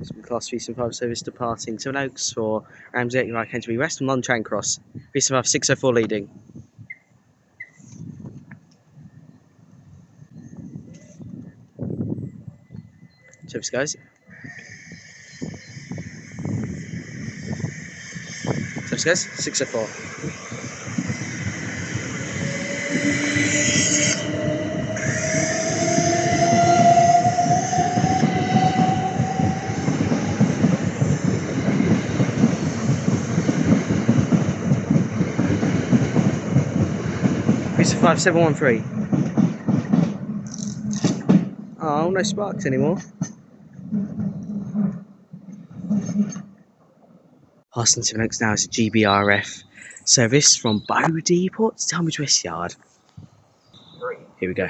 Class 375 service departing Sevenoaks for Ramsey 89 Canterbury West and London Charing Cross. 375 604 leading. Service goes. Service goes. 604. It's 5713. Oh, no sparks anymore. Passing Sevenoaks now is a GBRf service from Bow Depot to Tunbridge West Yard. Here we go.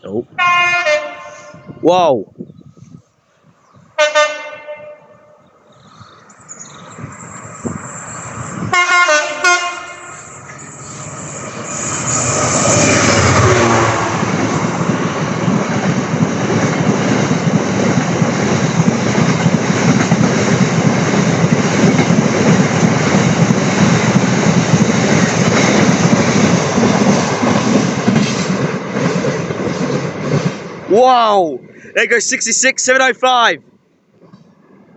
Oh. Whoa! Wow! There goes 66 705.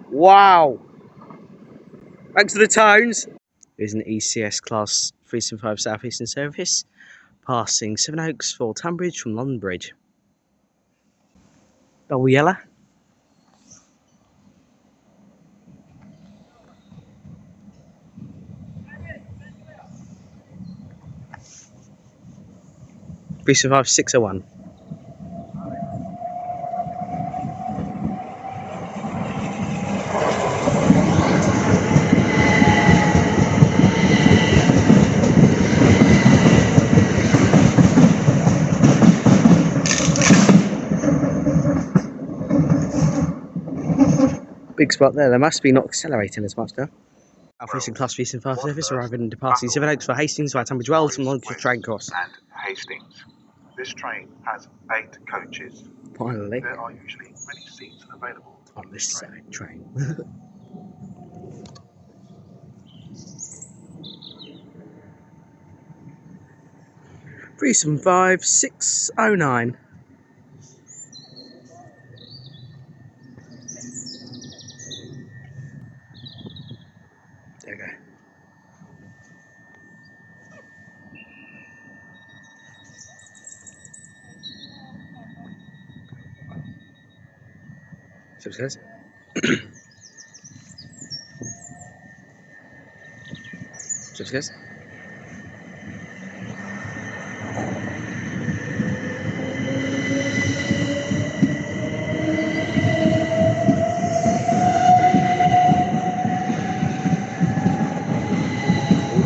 Wow! Thanks for the tones. Here's an ECS Class 375 South Eastern service passing Sevenoaks for Tunbridge from London Bridge. Double yellow. Three survive 601. Big spot there. They must be not accelerating as much now. South Class 375 service arriving and departing Sevenoaks for Hastings via Tunbridge Wells from London Charing Cross. And Hastings. This train has 8 coaches. Finally. There are usually many seats available on this train. 375 609. There we go. So it says. So it says.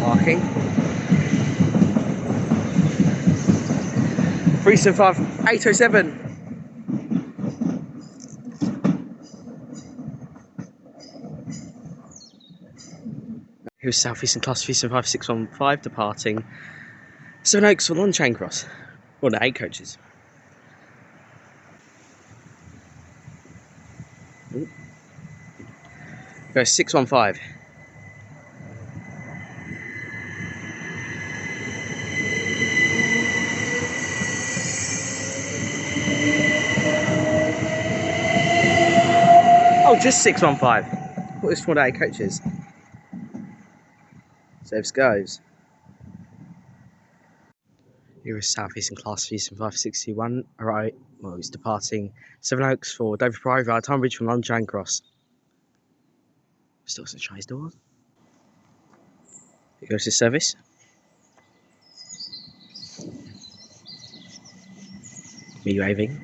Marking. 375 807. Here's South Eastern Class 375 615 departing Sevenoaks for London Charing Cross. Well, no, 8 coaches. Ooh. Go 615. Oh, just 615. What is 4 8 coaches? Service goes. Here is South Eastern Class 37561. Alright, well, it's departing Sevenoaks for Dover Priory via Tunbridge from London Charing Cross. Still some Chinese doors. Here goes the service. Me waving.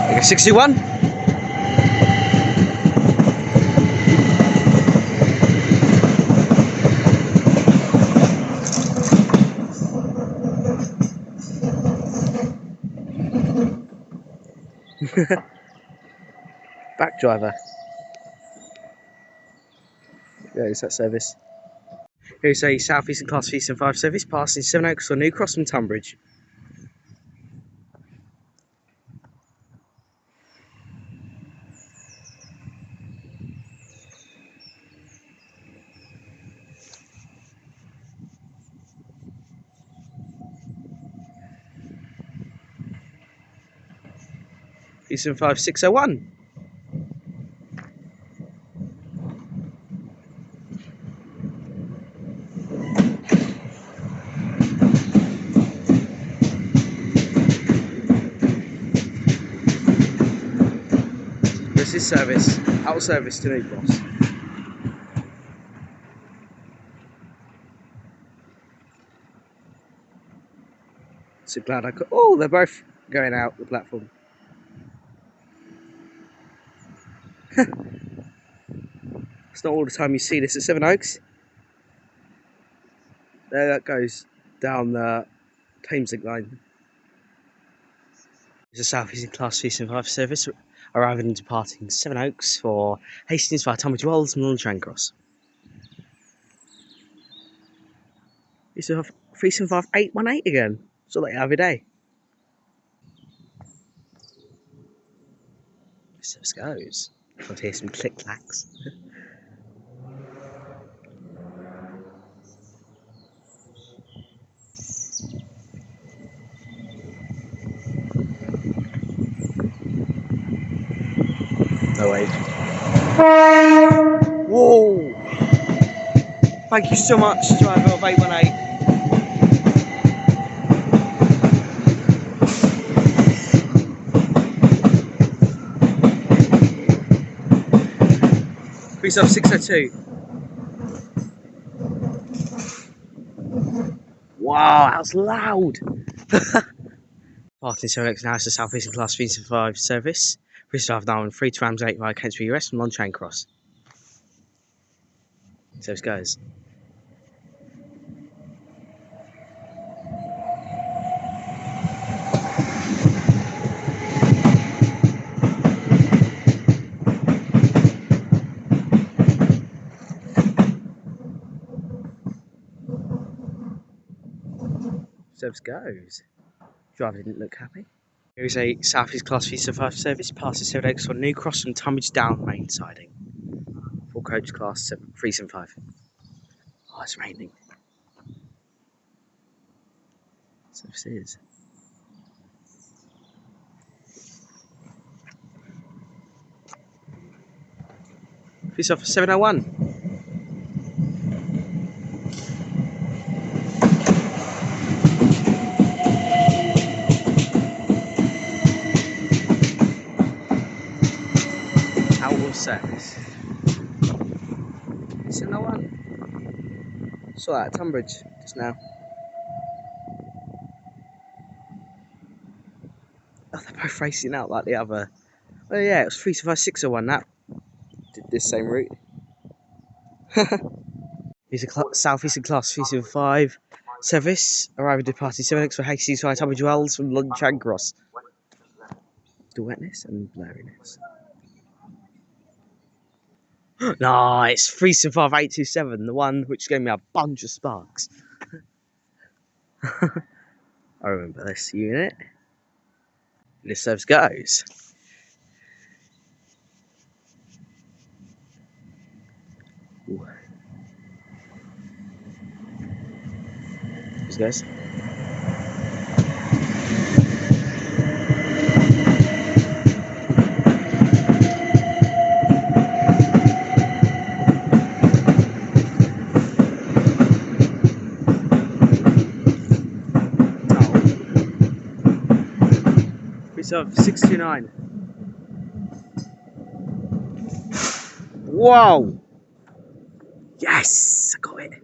There goes 61. Back driver. There's that service. Here's a South Eastern Class V75 service passing Sevenoaks for New Cross from Tunbridge. V75 601. This is service, out service to New Cross. So glad I could. Oh, they're both going out the platform. It's not all the time you see this at Sevenoaks. There that goes down the Thameslink line. It's a South Eastern Class V75 service arriving and departing Sevenoaks for Hastings via Tunbridge Wells and London Train Cross. Used to have 375 818 again. It's all like every day. So it goes. I'll hear some click clacks. No way. Whoa! Thank you so much, driver of 818. Please have 602. Wow, that was loud! Parking Sevenoaks now is the South Eastern Class V75 service. Reserve now on 3 to Rams 8 via Kensbury US from London Train Cross. So it goes. Service goes. Driver didn't look happy. Here is a South East Class V75 service passes Sevenoaks for New Cross from Tunbridge Down main siding. Full coach class 375. Oh, it's raining. Service is. Face off for 701. Service. It's another one. Saw that at Tunbridge just now. Oh, they're both racing out like the other. Oh yeah, it was 325 that did this same route. Here's a South Eastern Class 375 service arriving departing Sevenoaks for Hastings via Tunbridge Wells from London Train Cross. The wetness and blurriness. No, it's 375827, the one which gave me a bunch of sparks. I remember this unit. This service goes. Ooh. This goes. Of 629. Whoa! Yes, I got it.